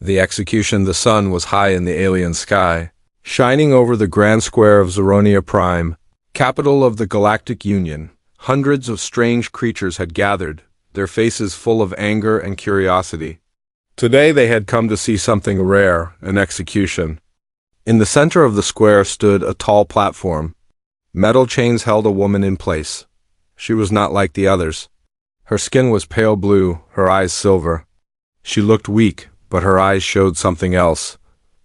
The execution. The sun was high in the alien sky, shining over the grand square of Zeronia Prime, capital of the Galactic Union. Hundreds of strange creatures had gathered, their faces full of anger and curiosity. Today they had come to see something rare, an execution. In the center of the square stood a tall platform. Metal chains held a woman in place. She was not like the others. Her skin was pale blue, her eyes silver. She looked weak, but her eyes showed something else.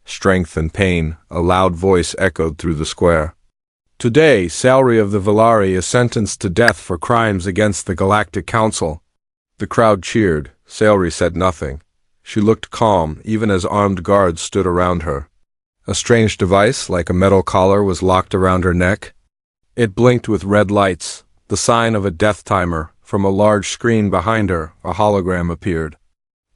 Strength and pain. A loud voice echoed through the square. Today, Salary of the Villari is sentenced to death for crimes against the Galactic Council. The crowd cheered. Salary said nothing. She looked calm, even as armed guards stood around her. A strange device, like a metal collar, was locked around her neck. It blinked with red lights, the sign of a death timer. From a large screen behind her, a hologram appeared.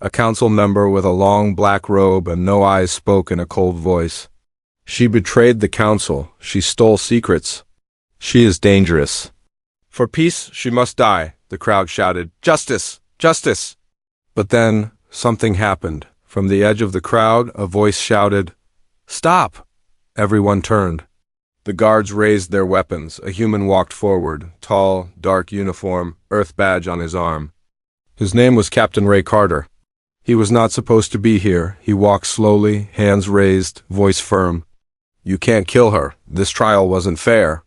A council member with a long black robe and no eyes spoke in a cold voice. She betrayed the council. She stole secrets. She is dangerous. For peace, she must die, the crowd shouted. Justice! Justice! But then, something happened. From the edge of the crowd, a voice shouted, Stop! Everyone turned. The guards raised their weapons. A human walked forward, tall, dark uniform, Earth badge on his arm. His name was Captain Ray Carter. He was not supposed to be here. He walked slowly, hands raised, voice firm. You can't kill her. This trial wasn't fair.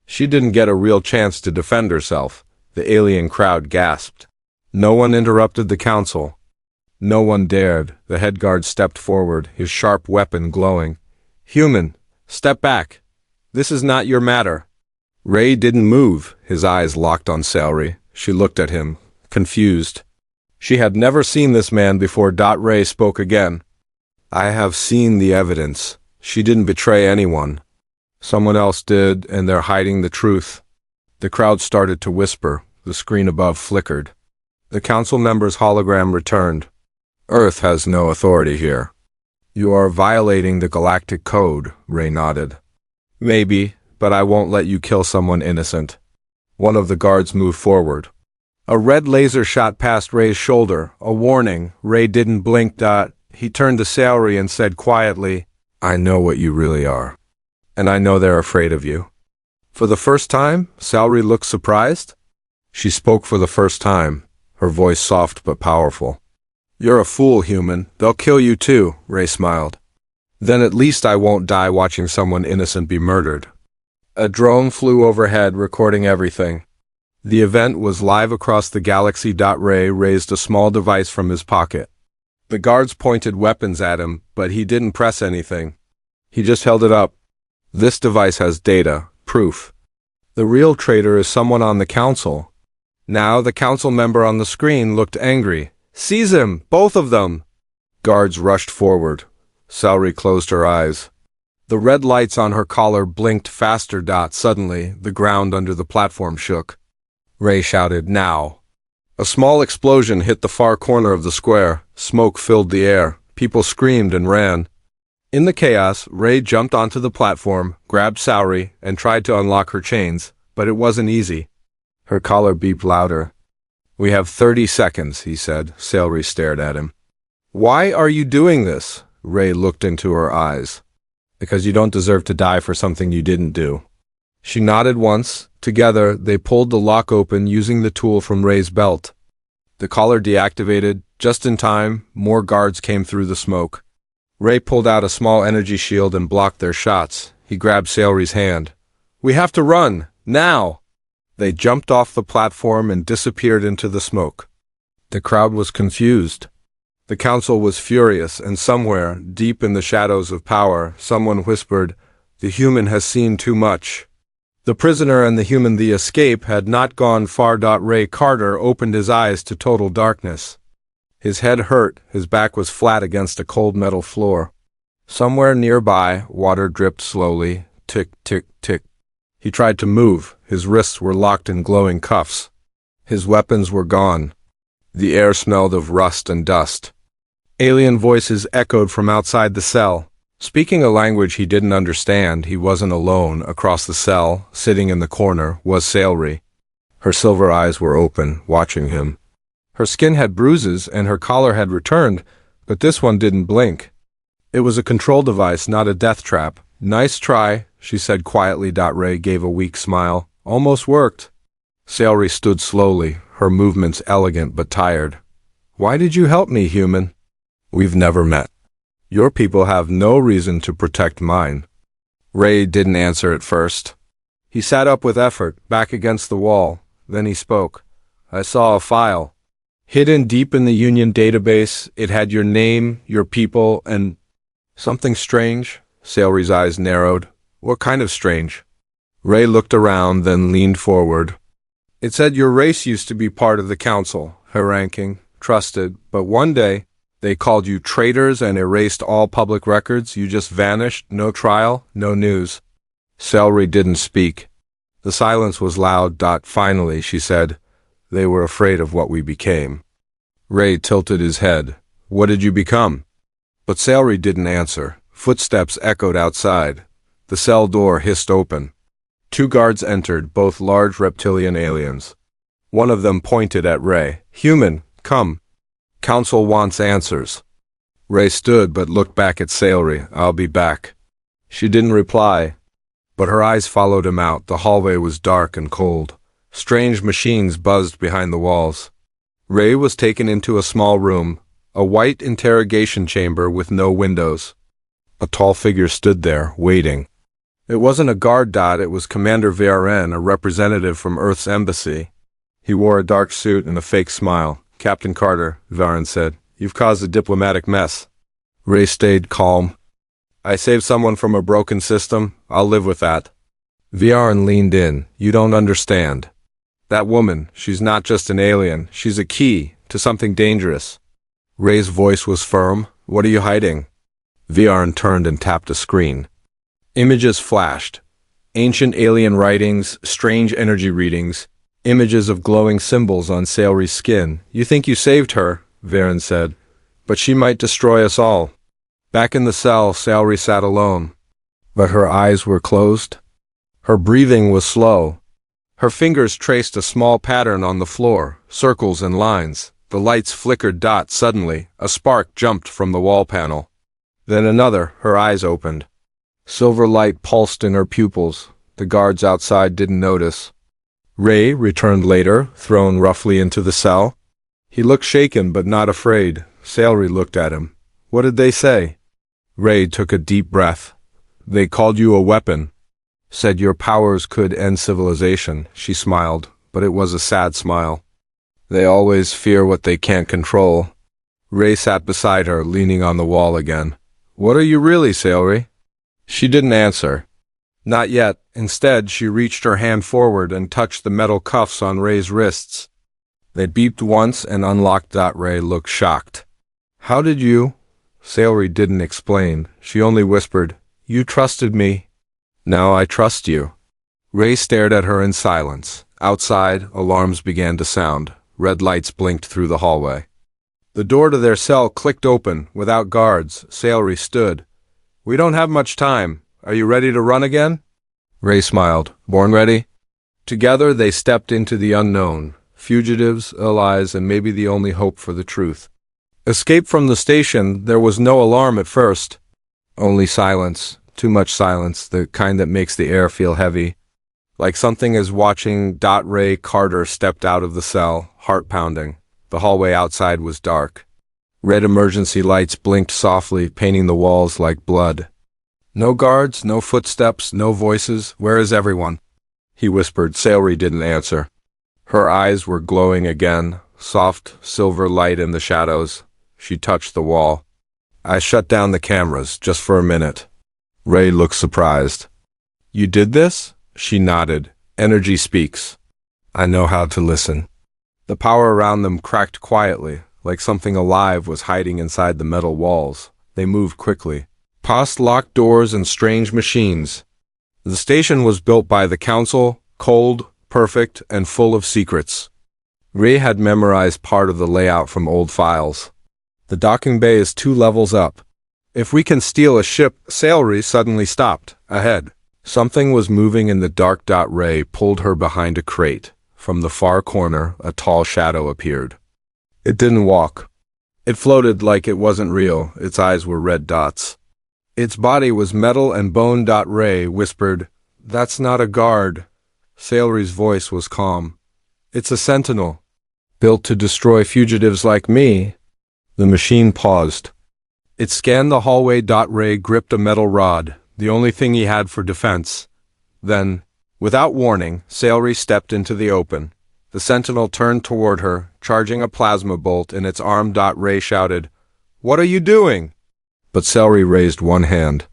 She didn't get a real chance to defend herself. The alien crowd gasped. No one interrupted the council. No one dared. The head guard stepped forward, his sharp weapon glowing. Human, step back. This is not your matter. Ray didn't move, his eyes locked on Salary. She looked at him, confused. She had never seen this man before. Ray spoke again. I have seen the evidence. She didn't betray anyone. Someone else did, and they're hiding the truth. The crowd started to whisper. The screen above flickered. The council member's hologram returned. Earth has no authority here. You are violating the Galactic Code, Ray nodded. Maybe, but I won't let you kill someone innocent. One of the guards moved forward. A red laser shot past Ray's shoulder, a warning. Ray didn't blink. He turned to Salary and said quietly, I know what you really are, and I know they're afraid of you. For the first time, Salary looked surprised. She spoke for the first time, her voice soft but powerful. You're a fool, human. They'll kill you too, Ray smiled. Then at least I won't die watching someone innocent be murdered. A drone flew overhead, recording everything. The event was live across the galaxy. Ray raised a small device from his pocket. The guards pointed weapons at him, but he didn't press anything. He just held it up. This device has data, proof. The real traitor is someone on the council. Now the council member on the screen looked angry. Seize him, both of them! Guards rushed forward. Salary closed her eyes. The red lights on her collar blinked faster. Suddenly, the ground under the platform shook. Ray shouted, Now! A small explosion hit the far corner of the square. Smoke filled the air. People screamed and ran. In the chaos, Ray jumped onto the platform, grabbed Salary, and tried to unlock her chains, but it wasn't easy. Her collar beeped louder. We have 30 seconds, he said. Salary stared at him. Why are you doing this? Ray looked into her eyes. Because you don't deserve to die for something you didn't do. She nodded once. Together, they pulled the lock open using the tool from Ray's belt. The collar deactivated. Just in time, more guards came through the smoke. Ray pulled out a small energy shield and blocked their shots. He grabbed Salary's hand. We have to run! Now! They jumped off the platform and disappeared into the smoke. The crowd was confused. The council was furious, and somewhere, deep in the shadows of power, someone whispered, The human has seen too much. The prisoner and the human, the escape, had not gone far. Ray Carter opened his eyes to total darkness. His head hurt, his back was flat against a cold metal floor. Somewhere nearby, water dripped slowly, tick, tick, tick. He tried to move, his wrists were locked in glowing cuffs. His weapons were gone. The air smelled of rust and dust. Alien voices echoed from outside the cell. Speaking a language he didn't understand, he wasn't alone. Across the cell, sitting in the corner, was Salary. Her silver eyes were open, watching him. Her skin had bruises and her collar had returned, But this one didn't blink. It was a control device, not a death trap. Nice try, she said quietly. Ray gave a weak smile. Almost worked. Salary stood slowly, her movements elegant but tired. Why did you help me, human? We've never met. Your people have no reason to protect mine. Ray didn't answer at first. He sat up with effort, back against the wall. Then he spoke. I saw a file. Hidden deep in the Union database, it had your name, your people, and something strange. Salary's eyes narrowed. What kind of strange? Ray looked around, then leaned forward. It said your race used to be part of the council, her ranking, trusted, but one day they called you traitors and erased all public records. You just vanished, no trial, no news. Salary didn't speak. The silence was loud. Finally, she said, they were afraid of what we became. Ray tilted his head. What did you become? But Salary didn't answer. Footsteps echoed outside. The cell door hissed open. 2 guards entered, both large reptilian aliens. One of them pointed at Ray. Human, come. Council wants answers. Ray stood but looked back at Salary. I'll be back. She didn't reply, but her eyes followed him out. The hallway was dark and cold. Strange machines buzzed behind the walls. Ray was taken into a small room, a white interrogation chamber with no windows. A tall figure stood there, waiting. It wasn't a guard. It was Commander VRN, a representative from Earth's embassy. He wore a dark suit and a fake smile. Captain Carter, VRN said, you've caused a diplomatic mess. Ray stayed calm. I saved someone from a broken system. I'll live with that. VRN leaned in. You don't understand. That woman, she's not just an alien. She's a key to something dangerous. Ray's voice was firm. What are you hiding? VRN turned and tapped a screen. Images flashed. Ancient alien writings, strange energy readings, images of glowing symbols on Salary's skin. You think you saved her, VRN said, but she might destroy us all. Back in the cell, Salary sat alone, but her eyes were closed. Her breathing was slow. Her fingers traced a small pattern on the floor, circles and lines. The lights flickered. Suddenly, a spark jumped from the wall panel. Then another. Her eyes opened. Silver light pulsed in her pupils. The guards outside didn't notice. Ray returned later, thrown roughly into the cell. He looked shaken but not afraid. Salary looked at him. What did they say? Ray took a deep breath. They called you a weapon. Said your powers could end civilization. She smiled, but it was a sad smile. They always fear what they can't control. Ray sat beside her, leaning on the wall again. What are you really, Salary? She didn't answer. Not yet. Instead, she reached her hand forward and touched the metal cuffs on Ray's wrists. They beeped once and unlocked. Ray looked shocked. How did you? Salary didn't explain. She only whispered, You trusted me. Now I trust you. Ray stared at her in silence. Outside, alarms began to sound. Red lights blinked through the hallway. The door to their cell clicked open. Without guards, Salary stood. We don't have much time. Are you ready to run again? Ray smiled. Born ready? Together they stepped into the unknown. Fugitives, allies, and maybe the only hope for the truth. Escape from the station. There was no alarm at first. Only silence. Too much silence, the kind that makes the air feel heavy. Like something is watching. Ray Carter stepped out of the cell, heart pounding. The hallway outside was dark. Red emergency lights blinked softly, painting the walls like blood. No guards, no footsteps, no voices. Where is everyone? He whispered. Salary didn't answer. Her eyes were glowing again, soft silver light in the shadows. She touched the wall. I shut down the cameras, just for a minute. Ray looked surprised. You did this? She nodded. Energy speaks. I know how to listen. The power around them cracked quietly, like something alive was hiding inside the metal walls. They moved quickly. Past locked doors and strange machines. The station was built by the council, cold, perfect, and full of secrets. Ray had memorized part of the layout from old files. The docking bay is 2 levels up. If we can steal a ship. Salary suddenly stopped. Ahead. Something was moving in the dark. Ray pulled her behind a crate. From the far corner, a tall shadow appeared. It didn't walk. It floated like it wasn't real. Its eyes were red dots. Its body was metal and bone. Ray whispered, "That's not a guard." Sayori's voice was calm. "It's a sentinel, built to destroy fugitives like me." The machine paused. It scanned the hallway. Ray gripped a metal rod, the only thing he had for defense. Then, without warning, Sayori stepped into the open. The sentinel turned toward her, charging a plasma bolt in its arm. Ray shouted, "What are you doing?" But Sayori raised one hand.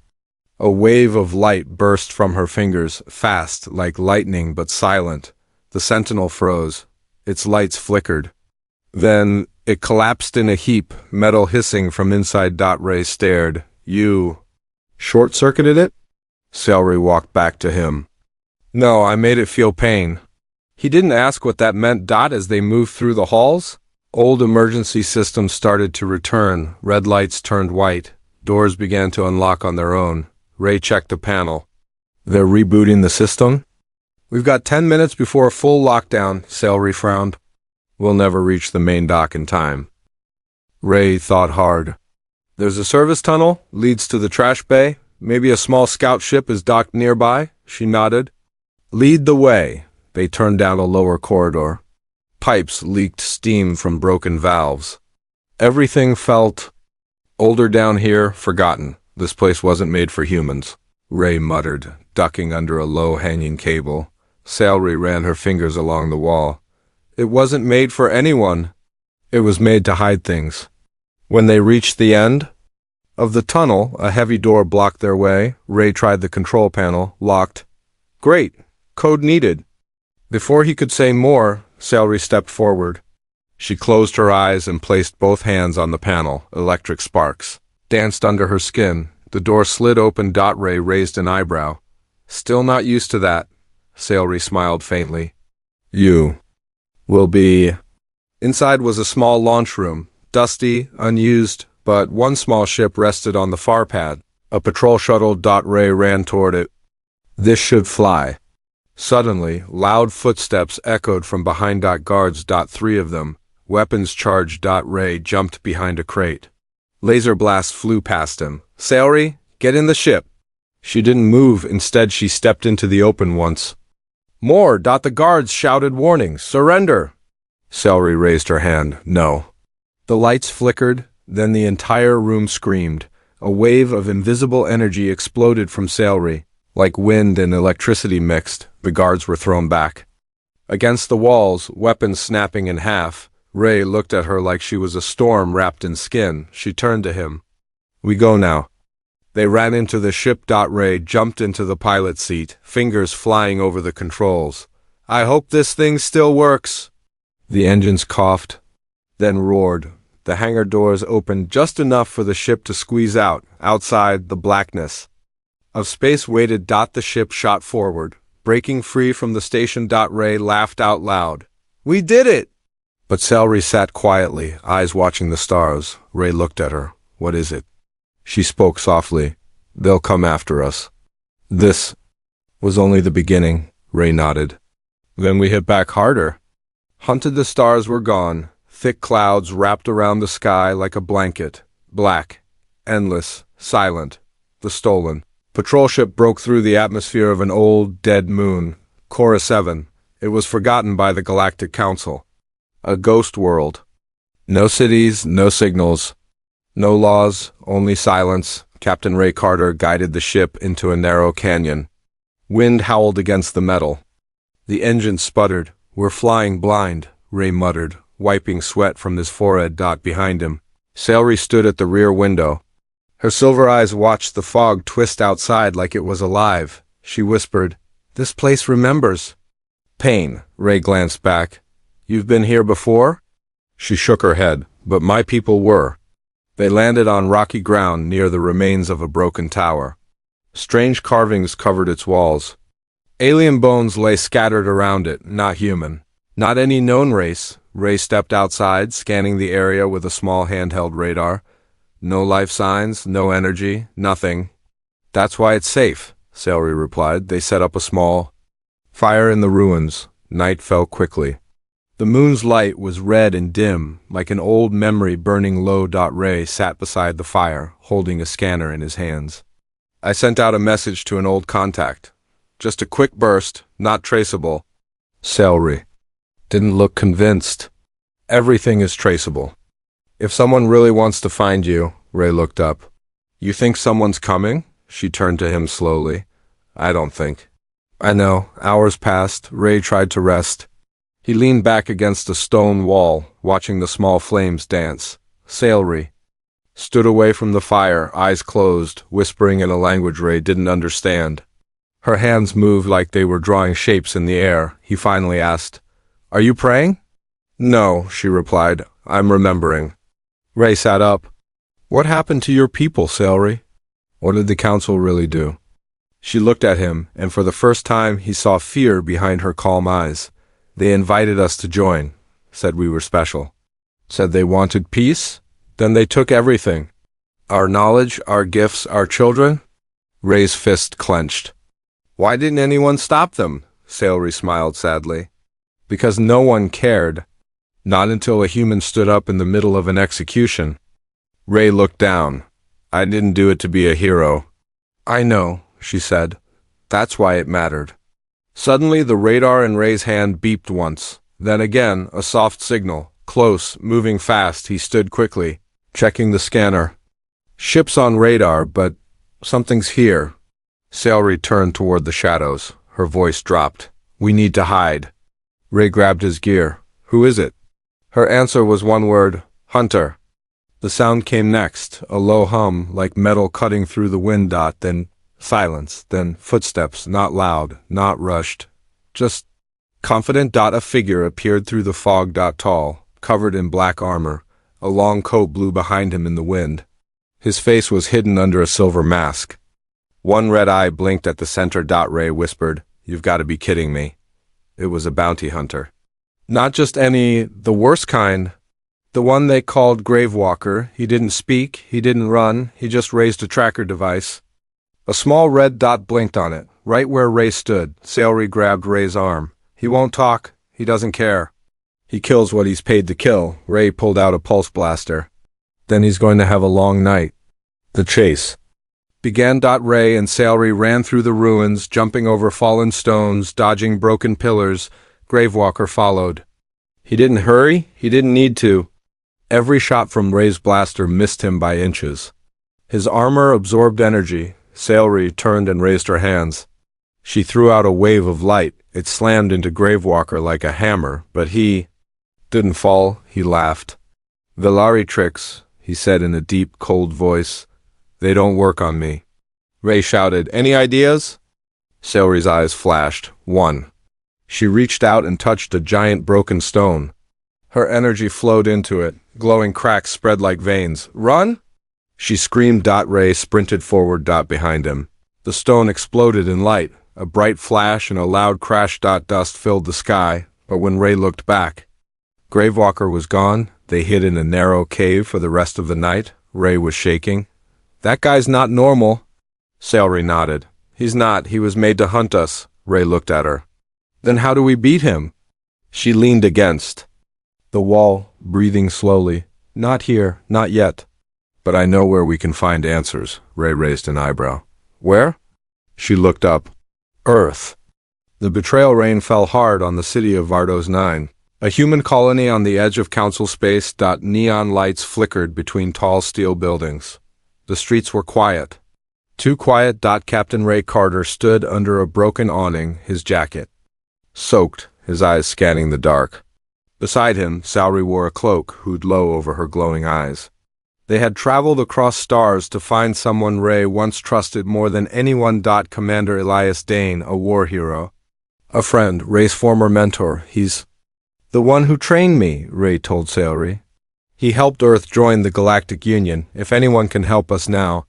A wave of light burst from her fingers, fast, like lightning but silent. The sentinel froze. Its lights flickered. Then, it collapsed in a heap, metal hissing from inside. Ray stared. "You short-circuited it?" Sayori walked back to him. "No, I made it feel pain." He didn't ask what that meant. As they moved through the halls, old emergency systems started to return. Red lights turned white. Doors began to unlock on their own. Ray checked the panel. "They're rebooting the system?" "We've got 10 minutes before a full lockdown," Sayori frowned. "We'll never reach the main dock in time." Ray thought hard. "There's a service tunnel, leads to the trash bay. Maybe a small scout ship is docked nearby." She nodded. "Lead the way." They turned down a lower corridor. Pipes leaked steam from broken valves. Everything felt older down here, forgotten. This place wasn't made for humans. Ray muttered, ducking under a low-hanging cable. Sayori ran her fingers along the wall. It wasn't made for anyone. It was made to hide things. When they reached the end of the tunnel, a heavy door blocked their way. Ray tried the control panel, locked. "Great. Code needed." Before he could say more, Sayori stepped forward. She closed her eyes and placed both hands on the panel. Electric sparks danced under her skin. The door slid open. Ray raised an eyebrow. "Still not used to that." Sayori smiled faintly. "You will be..." Inside was a small launch room, dusty, unused, but one small ship rested on the far pad. A patrol shuttle. Ray ran toward it. "This should fly." Suddenly, loud footsteps echoed from behind. Guards. Three of them, weapons charged. Ray jumped behind a crate. Laser blasts flew past him. "Sayori, get in the ship." She didn't move. Instead, she stepped into the open once. "More!" The guards shouted warning. "Surrender!" Sayori raised her hand. "No." The lights flickered, then the entire room screamed. A wave of invisible energy exploded from Sayori. Like wind and electricity mixed, the guards were thrown back. Against the walls, weapons snapping in half, Ray looked at her like she was a storm wrapped in skin. She turned to him. "We go now." They ran into the ship. Ray jumped into the pilot seat, fingers flying over the controls. "I hope this thing still works." The engines coughed, then roared. The hangar doors opened just enough for the ship to squeeze out. Outside, the blackness of space waited. The ship shot forward, breaking free from the station. Ray laughed out loud. "We did it!" But Sayori sat quietly, eyes watching the stars. Ray looked at her. "What is it?" She spoke softly. "They'll come after us." "This was only the beginning," Ray nodded. "Then we hit back harder." Hunted. The stars were gone. Thick clouds wrapped around the sky like a blanket. Black, endless, silent. The stolen patrol ship broke through the atmosphere of an old, dead moon. Cora 7. It was forgotten by the Galactic Council. A ghost world. No cities, no signals. No laws, only silence. Captain Ray Carter guided the ship into a narrow canyon. Wind howled against the metal. The engine sputtered. "We're flying blind," Ray muttered, wiping sweat from his forehead. Behind him, Sayori stood at the rear window. Her silver eyes watched the fog twist outside like it was alive. She whispered, "This place remembers." "Pain," Ray glanced back. "You've been here before?" She shook her head. "But my people were." They landed on rocky ground near the remains of a broken tower. Strange carvings covered its walls. Alien bones lay scattered around it, not human. Not any known race. Ray stepped outside, scanning the area with a small handheld radar. No life signs, no energy, nothing. "That's why it's safe," Sayori replied. They set up a small fire in the ruins. Night fell quickly. The moon's light was red and dim, like an old memory burning low. Ray sat beside the fire, holding a scanner in his hands. I sent out a message to an old contact. Just a quick burst, not traceable. Celery. Didn't look convinced. Everything is traceable. If someone really wants to find you, Ray looked up. You think someone's coming? She turned to him slowly. I don't think. I know. Hours passed. Ray tried to rest. He leaned back against a stone wall, watching the small flames dance. Celery stood away from the fire, eyes closed, whispering in a language Ray didn't understand. Her hands moved like they were drawing shapes in the air. He finally asked, Are you praying? No, she replied. I'm remembering. Ray sat up. What happened to your people, Celery? What did the council really do? She looked at him, and for the first time he saw fear behind her calm eyes. They invited us to join, said we were special. Said they wanted peace? Then they took everything. Our knowledge, our gifts, our children? Ray's fist clenched. Why didn't anyone stop them? Celery smiled sadly. Because no one cared. Not until a human stood up in the middle of an execution. Ray looked down. I didn't do it to be a hero. I know, she said. That's why it mattered. Suddenly the radar in Ray's hand beeped once. Then again, a soft signal. Close, moving fast, he stood quickly, checking the scanner. Ship's on radar, but something's here. Celery turned toward the shadows. Her voice dropped. We need to hide. Ray grabbed his gear. Who is it? Her answer was one word, Hunter. The sound came next, a low hum, like metal cutting through the wind. Then silence, then footsteps, not loud, not rushed. Just confident. A figure appeared through the fog. Tall, covered in black armor. A long coat blew behind him in the wind. His face was hidden under a silver mask. One red eye blinked at the center. Ray whispered, You've got to be kidding me. It was a bounty hunter. Not just any, the worst kind. The one they called Gravewalker. He didn't speak, he didn't run, he just raised a tracker device. A small red dot blinked on it, right where Ray stood. Celery grabbed Ray's arm. He won't talk, he doesn't care. He kills what he's paid to kill. Ray pulled out a pulse blaster. Then he's going to have a long night. The chase began. Ray and Celery ran through the ruins, jumping over fallen stones, dodging broken pillars. Gravewalker followed. He didn't hurry, he didn't need to. Every shot from Ray's blaster missed him by inches. His armor absorbed energy. Celery turned and raised her hands. She threw out a wave of light. It slammed into Gravewalker like a hammer, but he didn't fall. He laughed. Velari tricks, he said in a deep, cold voice. They don't work on me. Ray shouted, Any ideas? Celery's eyes flashed. One. She reached out and touched a giant broken stone. Her energy flowed into it. Glowing cracks spread like veins. Run! She screamed. Ray sprinted forward. Behind him. The stone exploded in light. A bright flash and a loud crash. Dust filled the sky, but when Ray looked back, Gravewalker was gone. They hid in a narrow cave for the rest of the night. Ray was shaking. That guy's not normal. Celery nodded. He's not. He was made to hunt us. Ray looked at her. Then how do we beat him? She leaned against the wall, breathing slowly. Not here, not yet. But I know where we can find answers. Ray raised an eyebrow. Where? She looked up. Earth. The betrayal rain fell hard on the city of Vardos 9. A human colony on the edge of council space. Neon lights flickered between tall steel buildings. The streets were quiet. Too quiet. Captain Ray Carter stood under a broken awning, his jacket soaked, his eyes scanning the dark. Beside him, Celery wore a cloak, hooded low over her glowing eyes. They had traveled across stars to find someone Ray once trusted more than anyone. Commander Elias Dane, a war hero. A friend, Ray's former mentor. He's the one who trained me, Ray told Celery. He helped Earth join the Galactic Union. If anyone can help us now,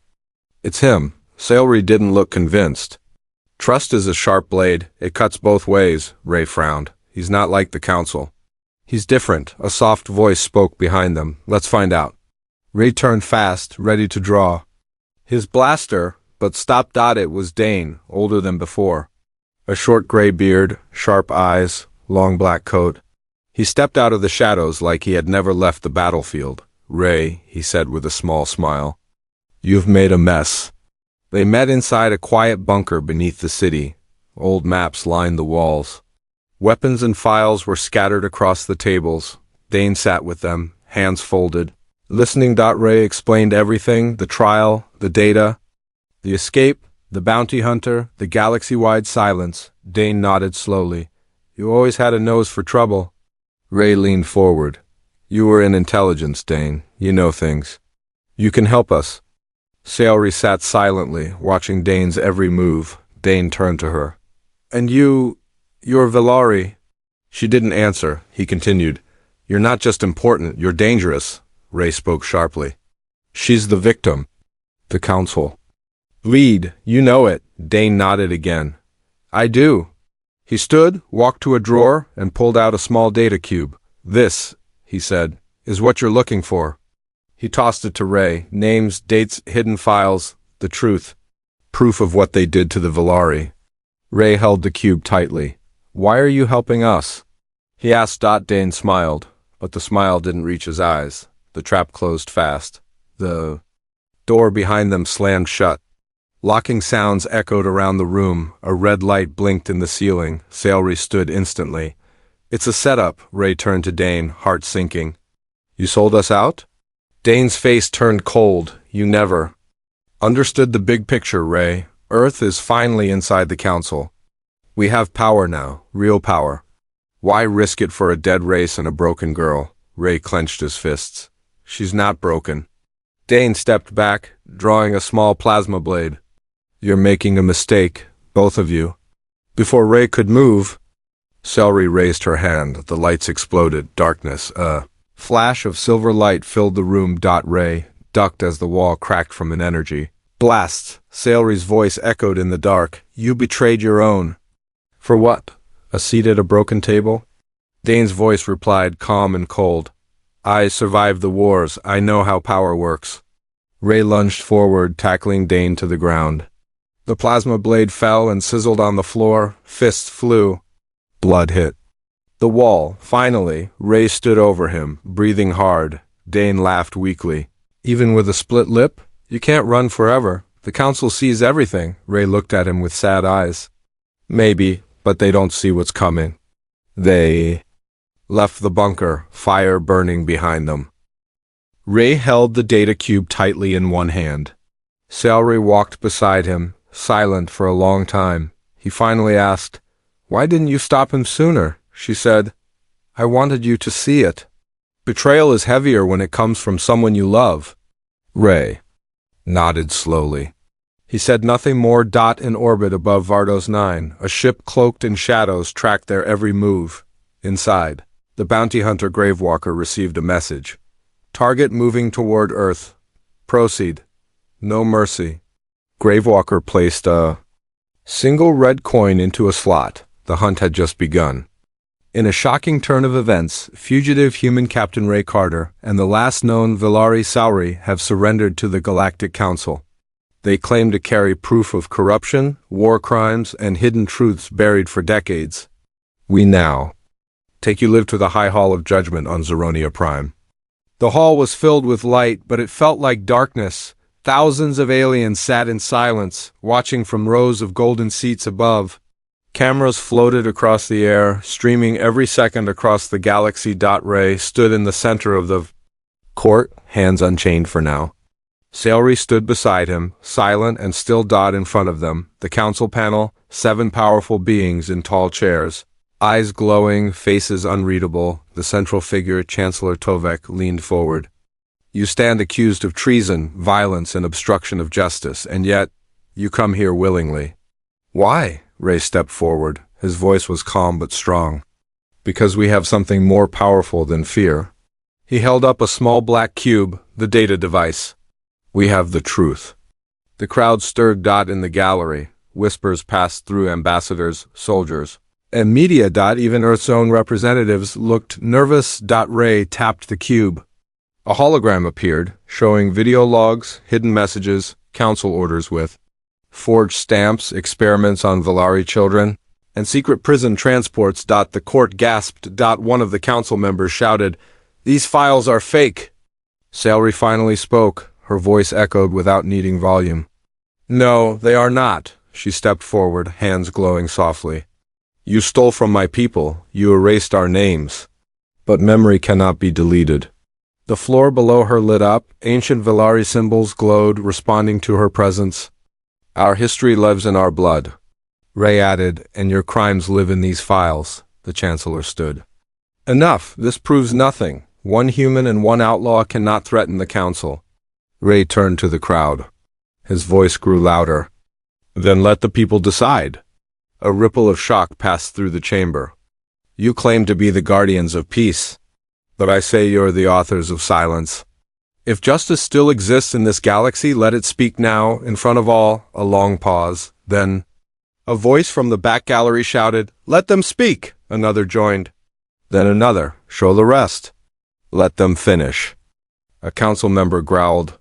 it's him. Celery didn't look convinced. Trust is a sharp blade. It cuts both ways, Ray frowned. He's not like the Council. He's different. A soft voice spoke behind them. Let's find out. Ray turned fast, ready to draw his blaster, but stopped. It was Dane, older than before. A short gray beard, sharp eyes, long black coat. He stepped out of the shadows like he had never left the battlefield. "Ray," he said with a small smile, "you've made a mess." They met inside a quiet bunker beneath the city. Old maps lined the walls. Weapons and files were scattered across the tables. Dane sat with them, hands folded, listening. Ray explained everything: the trial, the data, the escape, the bounty hunter, the galaxy-wide silence. Dane nodded slowly. "You always had a nose for trouble." Ray leaned forward. "You were in intelligence, Dane. You know things. You can help us." Sayori sat silently, watching Dane's every move. Dane turned to her. "And you're Valari." She didn't answer. He continued. "You're not just important, you're dangerous." Ray spoke sharply. "She's the victim. The Council." "Lead, you know it." Dane nodded again. "I do." He stood, walked to a drawer, and pulled out a small data cube. "This," he said, "is what you're looking for." He tossed it to Ray. Names, dates, hidden files, the truth. Proof of what they did to the Valari. Ray held the cube tightly. "Why are you helping us?" he asked. Dane smiled, but the smile didn't reach his eyes. The trap closed fast. The door behind them slammed shut. Locking sounds echoed around the room. A red light blinked in the ceiling. Sayori stood instantly. "It's a setup." Ray turned to Dane, heart sinking. "You sold us out?" Dane's face turned cold. "You never understood the big picture, Ray. Earth is finally inside the Council. We have power now, real power. Why risk it for a dead race and a broken girl?" Ray clenched his fists. "She's not broken." Dane stepped back, drawing a small plasma blade. "You're making a mistake, both of you." Before Ray could move, Sayori raised her hand. The lights exploded. Darkness, a flash of silver light filled the room. Ray ducked as the wall cracked from an energy blast. Sayori's voice echoed in the dark. "You betrayed your own." "For what? A seat at a broken table?" Dane's voice replied, calm and cold. "I survived the wars. I know how power works." Ray lunged forward, tackling Dane to the ground. The plasma blade fell and sizzled on the floor. Fists flew. Blood hit the wall. Finally, Ray stood over him, breathing hard. Dane laughed weakly. "Even with a split lip? You can't run forever. The Council sees everything." Ray looked at him with sad eyes. "Maybe, but they don't see what's coming." They left the bunker, fire burning behind them. Ray held the data cube tightly in one hand. Sayori walked beside him, silent for a long time. He finally asked, "Why didn't you stop him sooner?" She said, "I wanted you to see it. Betrayal is heavier when it comes from someone you love." Ray nodded slowly. He said nothing more. In orbit above Vardos 9, a ship cloaked in shadows tracked their every move. Inside, the bounty hunter Gravewalker received a message. "Target moving toward Earth. Proceed. No mercy." Gravewalker placed a single red coin into a slot. The hunt had just begun. In a shocking turn of events, fugitive human Captain Ray Carter and the last known Valari Sauri have surrendered to the Galactic Council. They claim to carry proof of corruption, war crimes, and hidden truths buried for decades. We now take you live to the High Hall of Judgment on Xeronia Prime. The hall was filled with light, but it felt like darkness. Thousands of aliens sat in silence, watching from rows of golden seats above. Cameras floated across the air, streaming every second across the galaxy. Ray stood in the center of the court, hands unchained for now. Sayori stood beside him, silent and still. In front of them, the council panel, 7 powerful beings in tall chairs. Eyes glowing, faces unreadable. The central figure, Chancellor Tovek, leaned forward. "You stand accused of treason, violence, and obstruction of justice, and yet you come here willingly." "Why?" Ray stepped forward. His voice was calm but strong. "Because we have something more powerful than fear." He held up a small black cube, the data device. "We have the truth." The crowd stirred. In the gallery, whispers passed through ambassadors, soldiers, and media. Even Earth's own representatives looked nervous. Ray tapped the cube. A hologram appeared, showing video logs, hidden messages, council orders with forged stamps, experiments on Valari children. and secret prison transports. The court gasped. One of the council members shouted, "These files are fake." Salary finally spoke. Her voice echoed without needing volume. "No, they are not." She stepped forward, hands glowing softly. "You stole from my people. You erased our names. But memory cannot be deleted." The floor below her lit up. Ancient Velari symbols glowed, responding to her presence. "Our history lives in our blood," Ray added, "and your crimes live in these files." The Chancellor stood. "Enough. This proves nothing. One human and one outlaw cannot threaten the Council." Ray turned to the crowd. His voice grew louder. "Then let the people decide." A ripple of shock passed through the chamber. "You claim to be the guardians of peace, but I say you're the authors of silence. If justice still exists in this galaxy, let it speak now, in front of all." A long pause. Then a voice from the back gallery shouted, "Let them speak!" Another joined. Then another, "Show the rest." "Let them finish." A council member growled,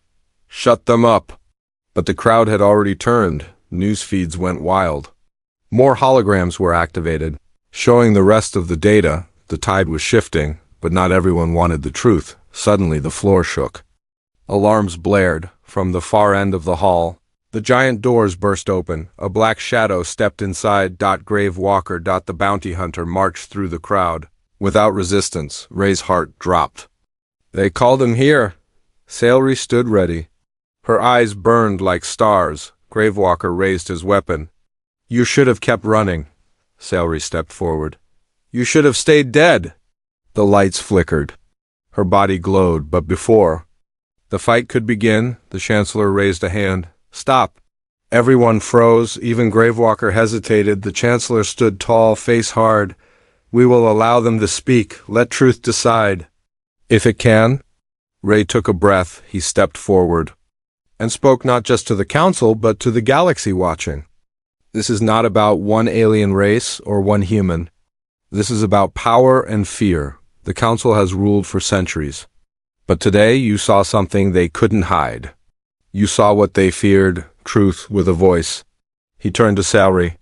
"Shut them up." But the crowd had already turned. News feeds went wild. More holograms were activated, showing the rest of the data. The tide was shifting, but not everyone wanted the truth. Suddenly the floor shook. Alarms blared. From the far end of the hall, the giant doors burst open. A black shadow stepped inside. Grave Walker. The bounty hunter marched through the crowd. Without resistance, Ray's heart dropped. "They called him here." Salary stood ready. Her eyes burned like stars. Gravewalker raised his weapon. "You should have kept running." Salary stepped forward. "You should have stayed dead." The lights flickered. Her body glowed, but before the fight could begin, the Chancellor raised a hand. "Stop." Everyone froze. Even Gravewalker hesitated. The Chancellor stood tall, face hard. "We will allow them to speak. Let truth decide. If it can." Ray took a breath. He stepped forward and spoke not just to the Council, but to the galaxy watching. "This is not about one alien race or one human. This is about power and fear. The Council has ruled for centuries. But today you saw something they couldn't hide. You saw what they feared, truth with a voice." He turned to Salary.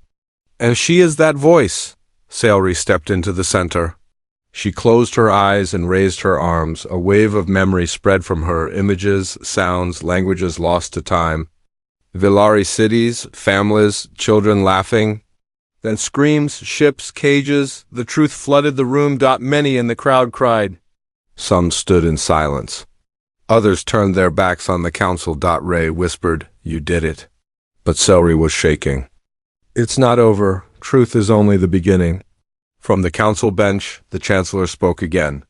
"And she is that voice." Salary stepped into the center. She closed her eyes and raised her arms. A wave of memory spread from her, images, sounds, languages lost to time. Velari cities, families, children laughing. Then screams, ships, cages. The truth flooded the room. Many in the crowd cried. Some stood in silence. Others turned their backs on the Council. Ray whispered, "You did it." But Salary was shaking. "It's not over. Truth is only the beginning." From the Council bench, the Chancellor spoke again.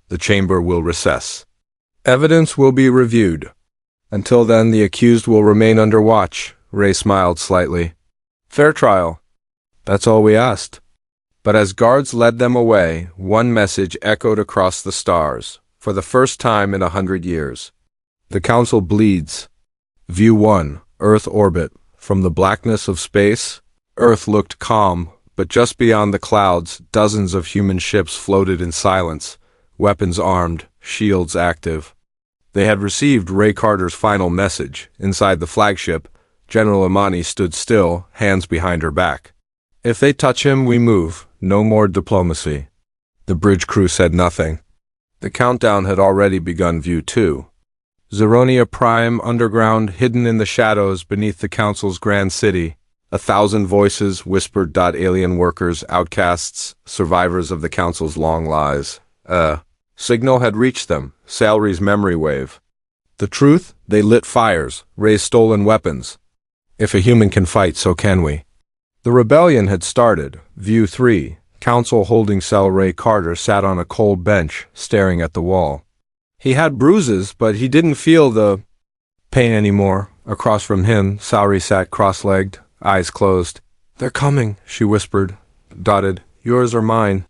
"The chamber will recess. Evidence will be reviewed. Until then, the accused will remain under watch." Ray smiled slightly. "Fair trial. That's all we asked." But as guards led them away, one message echoed across the stars, for the first time in 100 years. "The Council bleeds. View 1, Earth orbit. From the blackness of space, Earth looked calm, but just beyond the clouds, dozens of human ships floated in silence, weapons armed, shields active. They had received Ray Carter's final message. Inside the flagship, General Imani stood still, hands behind her back. "If they touch him, we move. No more diplomacy." The bridge crew said nothing. The countdown had already begun. View 2. Zeronia Prime, underground, hidden in the shadows beneath the Council's grand city. 1,000 voices whispered. Alien workers, outcasts, survivors of the Council's long lies. Signal had reached them, Salary's memory wave. The truth? They lit fires, raised stolen weapons. If a human can fight, so can we. The rebellion had started. View 3. Council holding cell. Ray Carter sat on a cold bench, staring at the wall. He had bruises, but he didn't feel the pain anymore. Across from him, Salary sat cross-legged, eyes closed. "They're coming," she whispered. "Yours or mine?"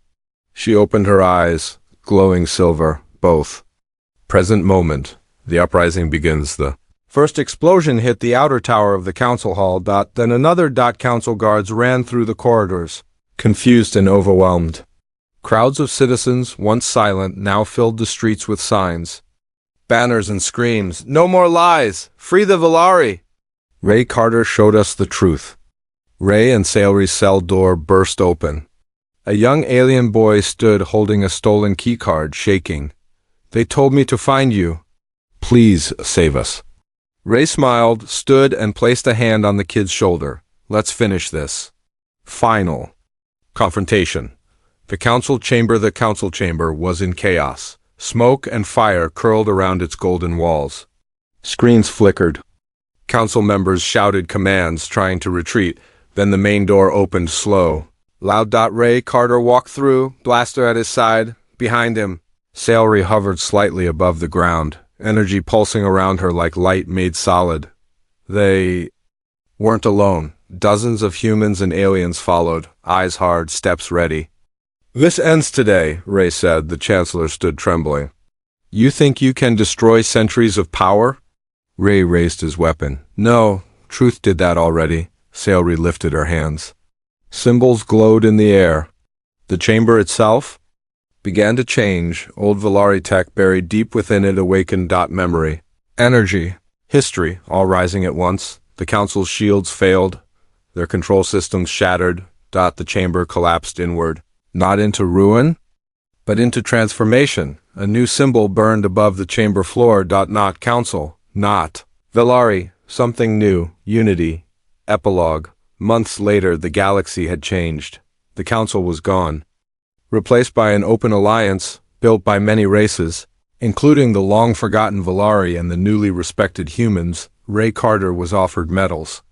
She opened her eyes, glowing silver, both. Present moment. The uprising begins. The first explosion hit the outer tower of the council hall. Then another. Council guards ran through the corridors, confused and overwhelmed. Crowds of citizens, once silent, now filled the streets with signs, banners and screams. "No more lies! Free the Velari!" Ray Carter showed us the truth. Ray and Sayori's cell door burst open. A young alien boy stood holding a stolen keycard, shaking. "They told me to find you. Please save us." Ray smiled, stood, and placed a hand on the kid's shoulder. "Let's finish this." Final confrontation. The council chamber was in chaos. Smoke and fire curled around its golden walls. Screens flickered. Council members shouted commands, trying to retreat. Then the main door opened slow. Loud. Ray Carter walked through, blaster at his side. Behind him, Sayori hovered slightly above the ground, energy pulsing around her like light made solid. They weren't alone. Dozens of humans and aliens followed, eyes hard, steps ready. "This ends today," Ray said. The Chancellor stood trembling. "You think you can destroy centuries of power?" Ray raised his weapon. "No, truth did that already." Sayori lifted her hands. Symbols glowed in the air. The chamber itself began to change. Old Valari tech buried deep within it awakened. Memory, energy, history, all rising at once. The Council's shields failed. Their control systems shattered. The chamber collapsed inward. Not into ruin, but into transformation. A new symbol burned above the chamber floor. Not Council, not Valari, something new, unity. Epilogue. Months later, the galaxy had changed. The Council was gone, replaced by an open alliance built by many races, including the long-forgotten Valari and the newly respected humans. Ray Carter was offered medals.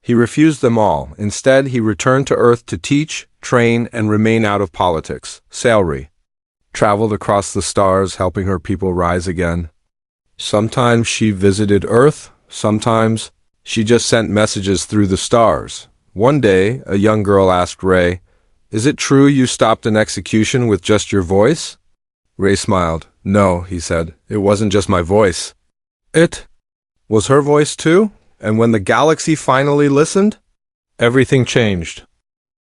He refused them all. Instead, he returned to Earth to teach, train, and remain out of politics. Sayori traveled across the stars, helping her people rise again. Sometimes she visited Earth, sometimes she just sent messages through the stars. One day, a young girl asked Ray, "Is it true you stopped an execution with just your voice?" Ray smiled. "No," he said, "it wasn't just my voice. It was her voice too." And when the galaxy finally listened, everything changed.